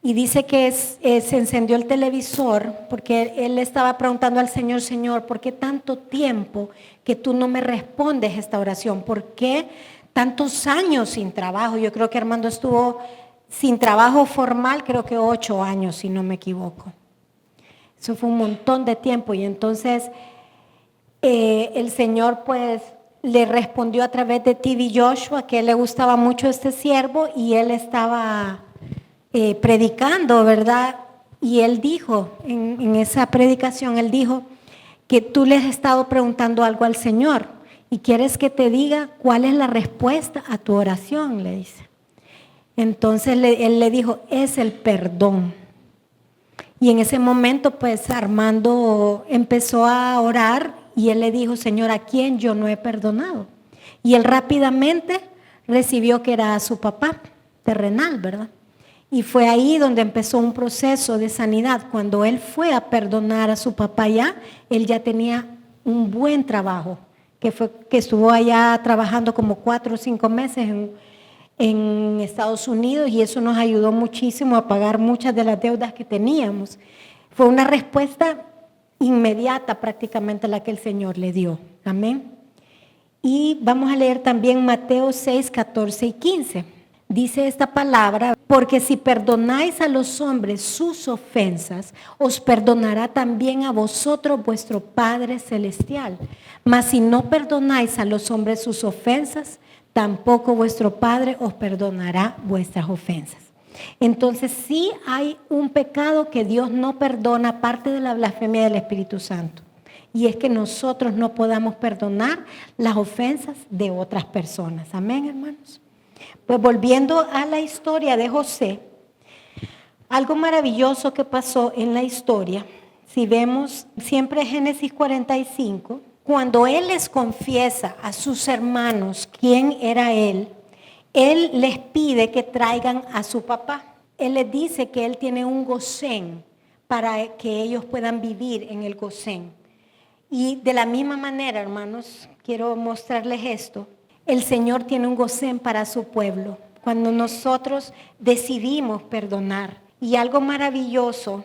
Speaker 1: y dice que se encendió el televisor, porque él estaba preguntando al Señor, Señor, ¿por qué tanto tiempo que tú no me respondes esta oración? ¿Por qué tantos años sin trabajo? Yo creo que Armando estuvo sin trabajo formal, creo que 8 años, si no me equivoco. Eso fue un montón de tiempo, y entonces el Señor pues le respondió a través de TV Joshua, que a él le gustaba mucho este siervo, y él estaba predicando, ¿verdad? Y él dijo, en esa predicación, él dijo que tú le has estado preguntando algo al Señor y quieres que te diga cuál es la respuesta a tu oración, le dice. Entonces él le dijo, es el perdón. Y en ese momento pues Armando empezó a orar, y él le dijo, Señor, ¿a quién yo no he perdonado? Y él rápidamente recibió que era a su papá terrenal, ¿verdad? Y fue ahí donde empezó un proceso de sanidad. Cuando él fue a perdonar a su papá él ya tenía un buen trabajo, que estuvo allá trabajando como 4 o 5 meses en Estados Unidos, y eso nos ayudó muchísimo a pagar muchas de las deudas que teníamos. Fue una respuesta inmediata prácticamente la que el Señor le dio. Amén. Y vamos a leer también Mateo 6, 14 y 15. Dice esta palabra, porque si perdonáis a los hombres sus ofensas, os perdonará también a vosotros vuestro Padre Celestial. Mas si no perdonáis a los hombres sus ofensas, tampoco vuestro Padre os perdonará vuestras ofensas. Entonces sí hay un pecado que Dios no perdona, aparte de la blasfemia del Espíritu Santo. Y es que nosotros no podamos perdonar las ofensas de otras personas. Amén, hermanos. Pues volviendo a la historia de José, algo maravilloso que pasó en la historia, si vemos siempre Génesis 45, cuando él les confiesa a sus hermanos quién era él les pide que traigan a su papá. Él les dice que él tiene un Gosén para que ellos puedan vivir en el Gosén. Y de la misma manera, hermanos, quiero mostrarles esto. El Señor tiene un Gosén para su pueblo. Cuando nosotros decidimos perdonar Y algo maravilloso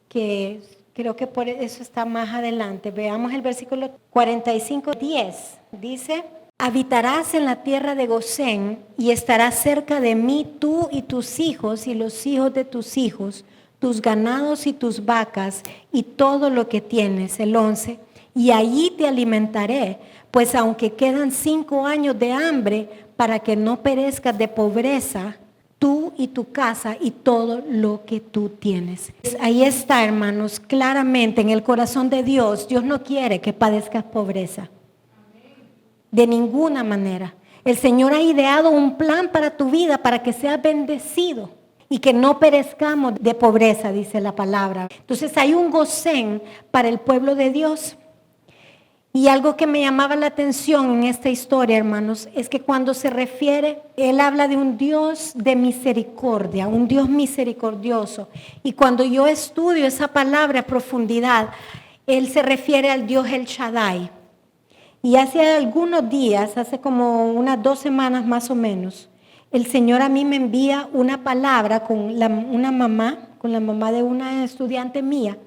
Speaker 1: que creo que por eso está más adelante. Veamos el versículo 45:10. Dice: habitarás en la tierra de Gosén y estarás cerca de mí tú y tus hijos y los hijos de tus hijos, tus ganados y tus vacas y todo lo que tienes. El 11. Y allí te alimentaré, pues aunque quedan 5 años de hambre, para que no perezcas de pobreza, tú y tu casa y todo lo que tú tienes. Ahí está, hermanos, claramente en el corazón de Dios. Dios no quiere que padezcas pobreza. De ninguna manera. El Señor ha ideado un plan para tu vida, para que seas bendecido y que no perezcamos de pobreza, dice la palabra. Entonces hay un Gosén para el pueblo de Dios. Y algo que me llamaba la atención en esta historia, hermanos, es que cuando se refiere, él habla de un Dios de misericordia, un Dios misericordioso. Y cuando yo estudio esa palabra a profundidad, él se refiere al Dios El Shaddai. Y hace algunos días, hace como unas 2 semanas más o menos, el Señor a mí me envía una palabra con la mamá de una estudiante mía,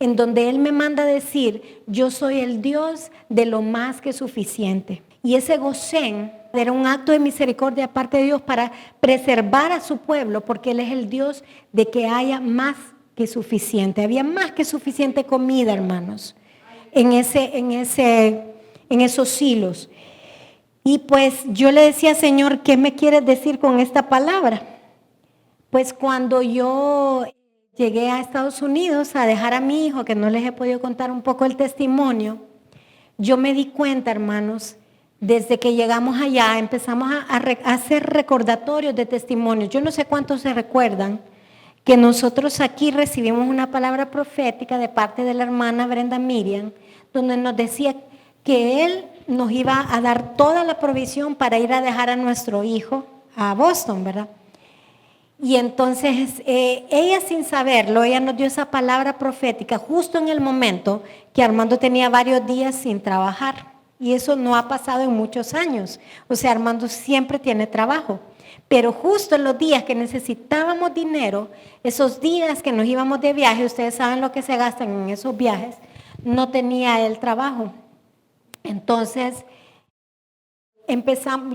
Speaker 1: en donde Él me manda a decir: yo soy el Dios de lo más que suficiente. Y ese Gosén era un acto de misericordia aparte de Dios para preservar a su pueblo, porque Él es el Dios de que haya más que suficiente. Había más que suficiente comida, hermanos, en esos silos. Y pues yo le decía: Señor, ¿qué me quieres decir con esta palabra? Pues cuando yo llegué a Estados Unidos a dejar a mi hijo, que no les he podido contar un poco el testimonio, yo me di cuenta, hermanos, desde que llegamos allá, empezamos a hacer recordatorios de testimonios. Yo no sé cuántos se recuerdan que nosotros aquí recibimos una palabra profética de parte de la hermana Brenda Miriam, donde nos decía que Él nos iba a dar toda la provisión para ir a dejar a nuestro hijo a Boston, ¿verdad? Y entonces ella, sin saberlo, ella nos dio esa palabra profética justo en el momento que Armando tenía varios días sin trabajar. Y eso no ha pasado en muchos años. O sea, Armando siempre tiene trabajo. Pero justo en los días que necesitábamos dinero, esos días que nos íbamos de viaje, ustedes saben lo que se gastan en esos viajes, no tenía él trabajo. Entonces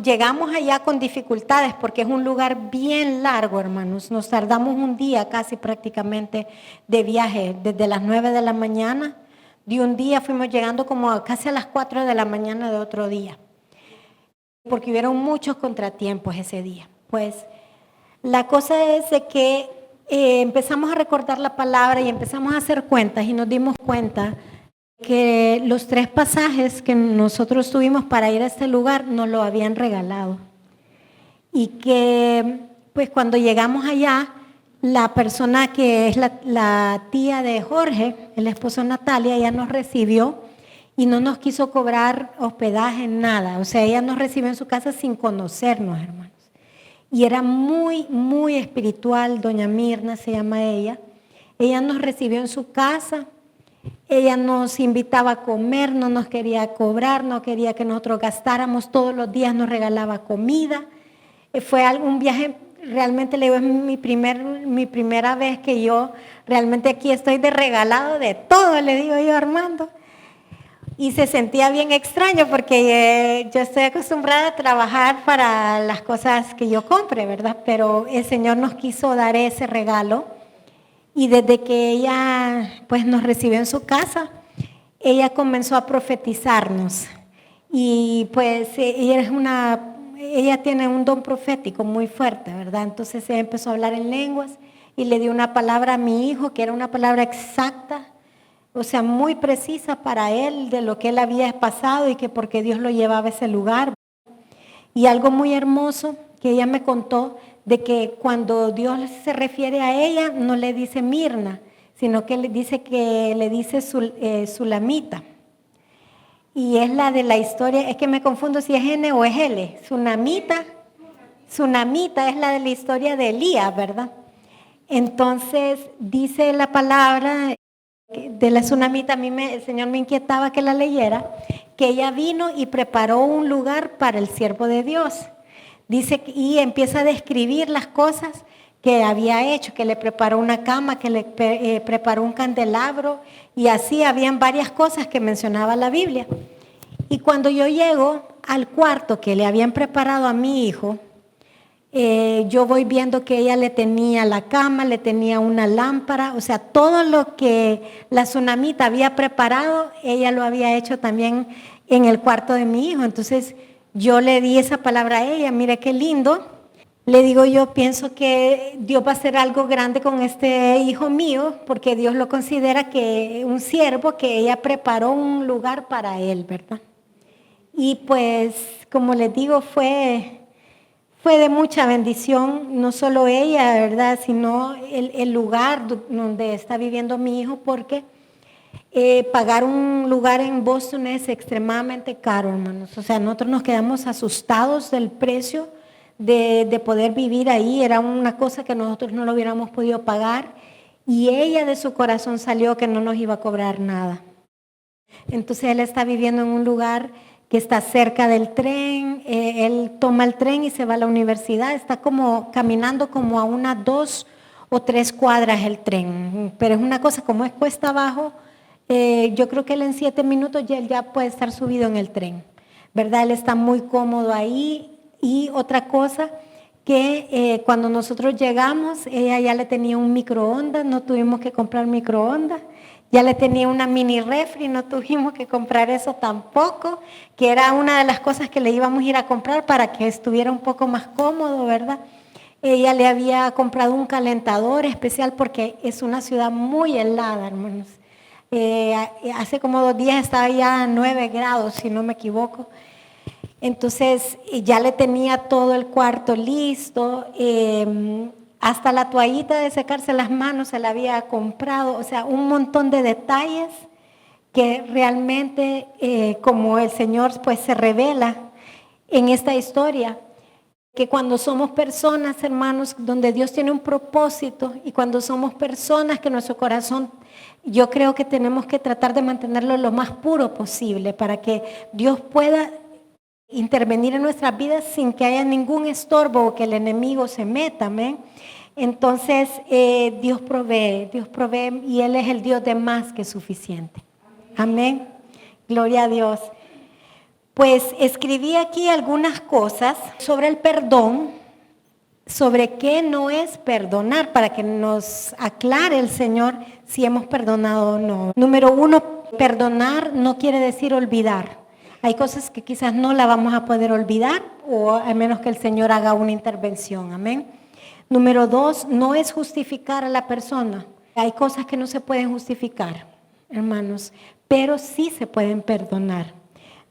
Speaker 1: llegamos allá con dificultades porque es un lugar bien largo, hermanos. Nos tardamos un día casi prácticamente de viaje, desde las 9 de la mañana de un día fuimos llegando como casi a las 4 de la mañana de otro día, porque hubieron muchos contratiempos ese día. Pues la cosa es de que empezamos a recordar la palabra y empezamos a hacer cuentas y nos dimos cuenta que los 3 pasajes que nosotros tuvimos para ir a este lugar nos lo habían regalado. Y que pues cuando llegamos allá, la persona que es la tía de Jorge, el esposo de Natalia, ella nos recibió y no nos quiso cobrar hospedaje, nada. O sea, ella nos recibió en su casa sin conocernos, hermanos. Y era muy, muy espiritual, doña Mirna se llama ella. Ella nos recibió en su casa. Ella nos invitaba a comer, no nos quería cobrar, no quería que nosotros gastáramos, todos los días nos regalaba comida. Fue un viaje, realmente le digo, es mi primera vez que yo realmente aquí estoy de regalado de todo, le digo yo a Armando. Y se sentía bien extraño porque yo estoy acostumbrada a trabajar para las cosas que yo compre, ¿verdad? Pero el Señor nos quiso dar ese regalo. Y desde que ella pues nos recibió en su casa, ella comenzó a profetizarnos. Y pues ella tiene un don profético muy fuerte, ¿verdad? Entonces ella empezó a hablar en lenguas y le dio una palabra a mi hijo, que era una palabra exacta, o sea, muy precisa para él, de lo que él había pasado y que porque Dios lo llevaba a ese lugar. Y algo muy hermoso que ella me contó, de que cuando Dios se refiere a ella, no le dice Mirna, sino que le dice Sulamita. Y es la de la historia, es que me confundo si es N o es L. Sunamita es la de la historia de Elías, ¿verdad? Entonces dice la palabra de la Sunamita, el Señor me inquietaba que la leyera, que ella vino y preparó un lugar para el siervo de Dios. Dice, y empieza a describir las cosas que había hecho, que le preparó una cama, que le preparó un candelabro, y así habían varias cosas que mencionaba la Biblia. Y cuando yo llego al cuarto que le habían preparado a mi hijo, yo voy viendo que ella le tenía la cama, le tenía una lámpara, o sea, todo lo que la tsunamita había preparado, ella lo había hecho también en el cuarto de mi hijo. Entonces yo le di esa palabra a ella, mire qué lindo. Le digo, yo pienso que Dios va a hacer algo grande con este hijo mío, porque Dios lo considera que un siervo, que ella preparó un lugar para él, ¿verdad? Y pues, como les digo, fue de mucha bendición, no solo ella, ¿verdad?, sino el lugar donde está viviendo mi hijo, porque pagar un lugar en Boston es extremadamente caro, hermanos. O sea, nosotros nos quedamos asustados del precio de poder vivir ahí. Era una cosa que nosotros no lo hubiéramos podido pagar, y ella de su corazón salió que no nos iba a cobrar nada. Entonces él está viviendo en un lugar que está cerca del tren, él toma el tren y se va a la universidad, está como caminando como a unas 2 o 3 cuadras el tren, pero es una cosa, como es cuesta abajo, yo creo que él en 7 minutos ya puede estar subido en el tren, ¿verdad? Él está muy cómodo ahí. Y otra cosa, que cuando nosotros llegamos, ella ya le tenía un microondas, no tuvimos que comprar microondas. Ya le tenía una mini refri, no tuvimos que comprar eso tampoco, que era una de las cosas que le íbamos a ir a comprar para que estuviera un poco más cómodo, ¿verdad? Ella le había comprado un calentador especial porque es una ciudad muy helada, hermanos. Hace como 2 días estaba ya a 9 grados, si no me equivoco. Entonces ya le tenía todo el cuarto listo. Hasta la toallita de secarse las manos se la había comprado, o sea, un montón de detalles que realmente, como el Señor pues se revela en esta historia, que cuando somos personas, hermanos, donde Dios tiene un propósito, y cuando somos personas que nuestro corazón, yo creo que tenemos que tratar de mantenerlo lo más puro posible para que Dios pueda intervenir en nuestras vidas sin que haya ningún estorbo o que el enemigo se meta, ¿amén? Entonces Dios provee y Él es el Dios de más que suficiente. Amén. Gloria a Dios. Pues escribí aquí algunas cosas sobre el perdón, sobre qué no es perdonar, para que nos aclare el Señor si hemos perdonado o no. Número 1, perdonar no quiere decir olvidar. Hay cosas que quizás no la vamos a poder olvidar, o a menos que el Señor haga una intervención. Amén. Número 2, no es justificar a la persona. Hay cosas que no se pueden justificar, hermanos, pero sí se pueden perdonar.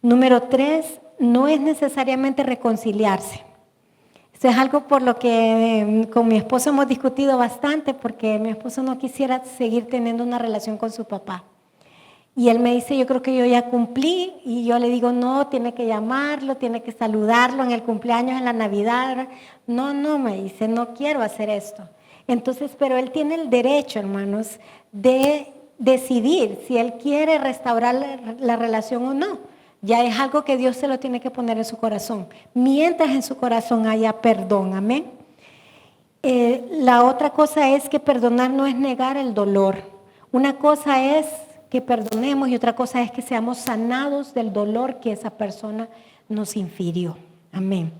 Speaker 1: Número 3, no es necesariamente reconciliarse. Esto es algo por lo que con mi esposo hemos discutido bastante, porque mi esposo no quisiera seguir teniendo una relación con su papá. Y él me dice, yo creo que yo ya cumplí, y yo le digo, no, tiene que llamarlo, tiene que saludarlo en el cumpleaños, en la Navidad. No, me dice, no quiero hacer esto. Entonces, pero él tiene el derecho, hermanos, de decidir si él quiere restaurar la relación o no. Ya es algo que Dios se lo tiene que poner en su corazón, mientras en su corazón haya perdón, amén. La otra cosa es que perdonar no es negar el dolor. Una cosa es que perdonemos y otra cosa es que seamos sanados del dolor que esa persona nos infirió. Amén.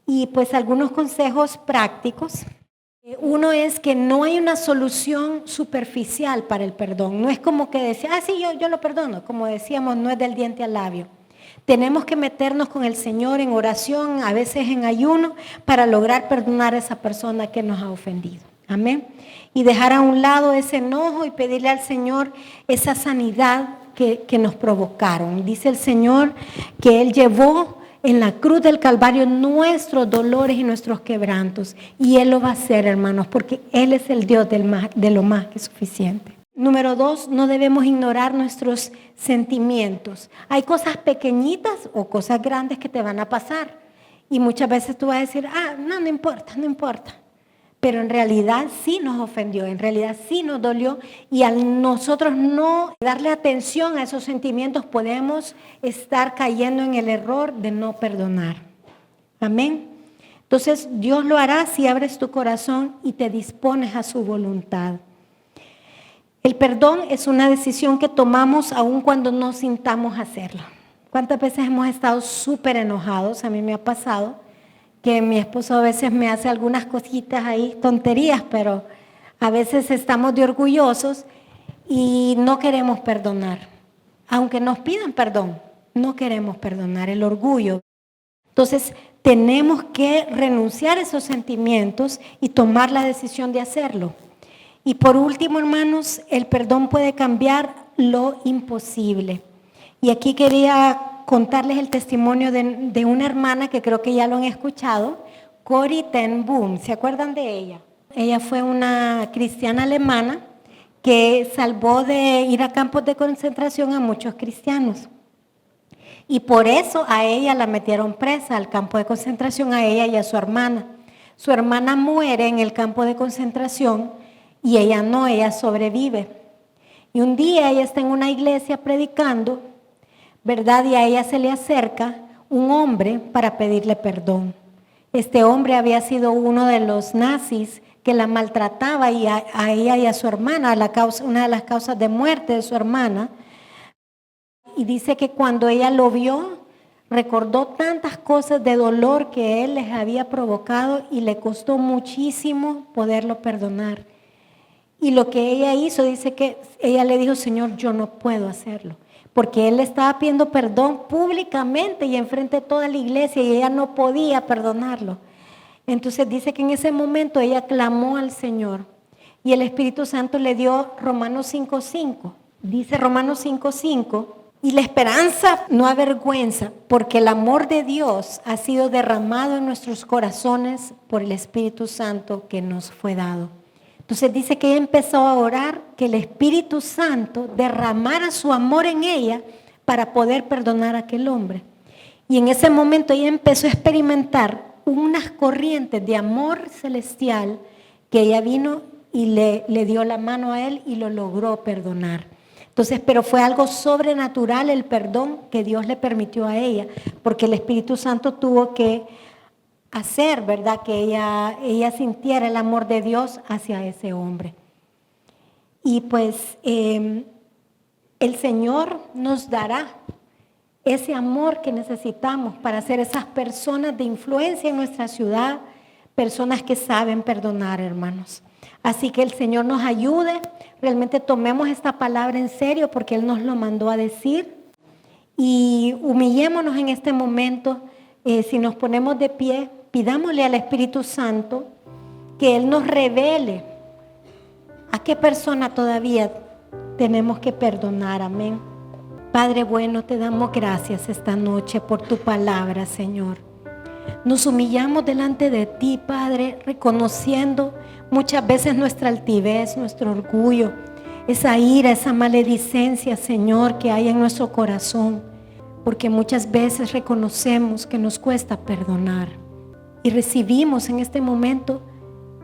Speaker 1: Y pues algunos consejos prácticos. Uno es que no hay una solución superficial para el perdón. No es como que decir, sí, yo lo perdono. Como decíamos, no es del diente al labio. Tenemos que meternos con el Señor en oración, a veces en ayuno, para lograr perdonar a esa persona que nos ha ofendido. Amén. Y dejar a un lado ese enojo y pedirle al Señor esa sanidad que nos provocaron. Dice el Señor que Él llevó en la cruz del Calvario nuestros dolores y nuestros quebrantos. Y Él lo va a hacer, hermanos, porque Él es el Dios de lo más que suficiente. Número 2, no debemos ignorar nuestros sentimientos. Hay cosas pequeñitas o cosas grandes que te van a pasar. Y muchas veces tú vas a decir, no importa. Pero en realidad sí nos ofendió, en realidad sí nos dolió, y al nosotros no darle atención a esos sentimientos podemos estar cayendo en el error de no perdonar. Amén. Entonces Dios lo hará si abres tu corazón y te dispones a su voluntad. El perdón es una decisión que tomamos aun cuando no sintamos hacerlo. ¿Cuántas veces hemos estado súper enojados? A mí me ha pasado que mi esposo a veces me hace algunas cositas ahí, tonterías, pero a veces estamos de orgullosos y no queremos perdonar. Aunque nos pidan perdón, no queremos perdonar, el orgullo. Entonces, tenemos que renunciar a esos sentimientos y tomar la decisión de hacerlo. Y por último, hermanos, el perdón puede cambiar lo imposible. Y aquí quería contarles el testimonio de una hermana que creo que ya lo han escuchado, Corrie ten Boom. ¿Se acuerdan de ella? Ella fue una cristiana alemana que salvó de ir a campos de concentración a muchos cristianos. Y por eso a ella la metieron presa al campo de concentración, a ella y a su hermana. Su hermana muere en el campo de concentración y ella no, ella sobrevive. Y un día ella está en una iglesia predicando, ¿verdad? Y a ella se le acerca un hombre para pedirle perdón. Este hombre había sido uno de los nazis que la maltrataba y a ella y a su hermana, una de las causas de muerte de su hermana. Y dice que cuando ella lo vio, recordó tantas cosas de dolor que él les había provocado y le costó muchísimo poderlo perdonar. Y lo que ella hizo, dice que ella le dijo, Señor, yo no puedo hacerlo. Porque él le estaba pidiendo perdón públicamente y enfrente de toda la iglesia y ella no podía perdonarlo. Entonces dice que en ese momento ella clamó al Señor y el Espíritu Santo le dio Romanos 5:5. Dice Romanos 5:5, y la esperanza no avergüenza, porque el amor de Dios ha sido derramado en nuestros corazones por el Espíritu Santo que nos fue dado. Entonces dice que ella empezó a orar que el Espíritu Santo derramara su amor en ella para poder perdonar a aquel hombre. Y en ese momento ella empezó a experimentar unas corrientes de amor celestial que ella vino y le dio la mano a él y lo logró perdonar. Entonces, pero fue algo sobrenatural el perdón que Dios le permitió a ella, porque el Espíritu Santo tuvo que hacer, ¿verdad? Que ella sintiera el amor de Dios hacia ese hombre. Y pues el Señor nos dará ese amor que necesitamos para ser esas personas de influencia en nuestra ciudad, personas que saben perdonar, hermanos. Así que el Señor nos ayude, realmente tomemos esta palabra en serio porque Él nos lo mandó a decir y humillémonos en este momento. Si nos ponemos de pie, pidámosle al Espíritu Santo que Él nos revele a qué persona todavía tenemos que perdonar. Amén. Padre bueno, te damos gracias esta noche por tu palabra, Señor. Nos humillamos delante de ti, Padre, reconociendo muchas veces nuestra altivez, nuestro orgullo, esa ira, esa maledicencia, Señor, que hay en nuestro corazón, porque muchas veces reconocemos que nos cuesta perdonar y recibimos en este momento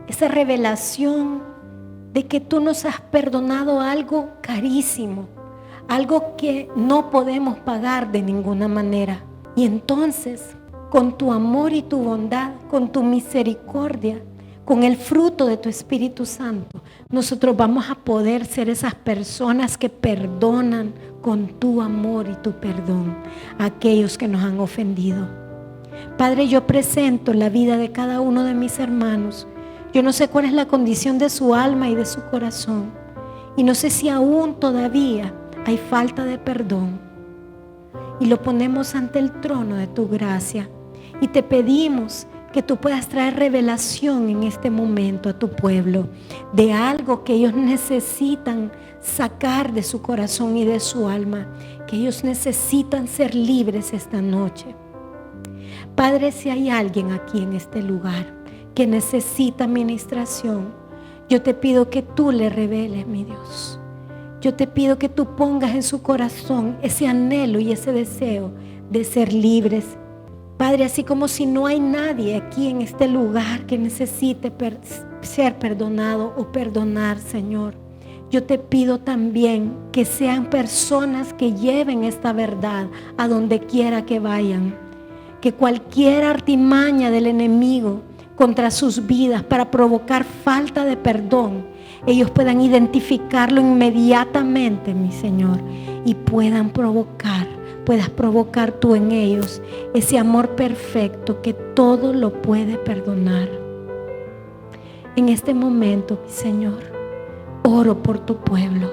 Speaker 1: esa revelación de que tú nos has perdonado algo carísimo, algo que no podemos pagar de ninguna manera. Y entonces, con tu amor y tu bondad, con tu misericordia, con el fruto de tu Espíritu Santo, nosotros vamos a poder ser esas personas que perdonan con tu amor y tu perdón a aquellos que nos han ofendido. Padre, yo presento la vida de cada uno de mis hermanos. Yo no sé cuál es la condición de su alma y de su corazón. Y no sé si aún todavía hay falta de perdón. Y lo ponemos ante el trono de tu gracia. Y te pedimos que tú puedas traer revelación en este momento a tu pueblo de algo que ellos necesitan sacar de su corazón y de su alma, que ellos necesitan ser libres esta noche. Padre, si hay alguien aquí en este lugar que necesita ministración, yo te pido que tú le reveles, mi Dios. Yo te pido que tú pongas en su corazón ese anhelo y ese deseo de ser libres. Padre, así como si no hay nadie aquí en este lugar que necesite ser perdonado o perdonar, Señor, yo te pido también que sean personas que lleven esta verdad a donde quiera que vayan, que cualquier artimaña del enemigo contra sus vidas para provocar falta de perdón, ellos puedan identificarlo inmediatamente, mi Señor, y puedas provocar tú en ellos ese amor perfecto que todo lo puede perdonar. En este momento, mi Señor, oro por tu pueblo.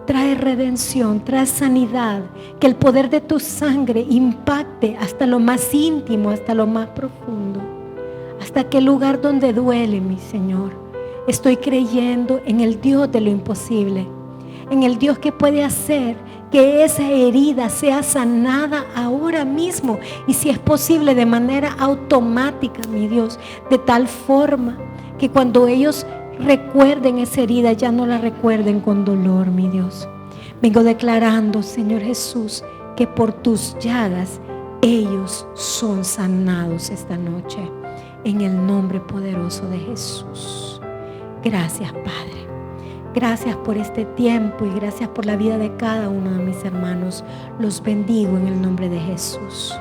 Speaker 1: Trae redención, trae sanidad, que el poder de tu sangre impacte hasta lo más íntimo, hasta lo más profundo, hasta aquel lugar donde duele, mi Señor. Estoy creyendo en el Dios de lo imposible, en el Dios que puede hacer que esa herida sea sanada ahora mismo, y si es posible de manera automática, mi Dios, de tal forma que cuando ellos recuerden esa herida, ya no la recuerden con dolor, mi Dios. Vengo declarando, Señor Jesús, que por tus llagas ellos son sanados esta noche, en el nombre poderoso de Jesús. Gracias, Padre. Gracias por este tiempo y gracias por la vida de cada uno de mis hermanos. Los bendigo en el nombre de Jesús.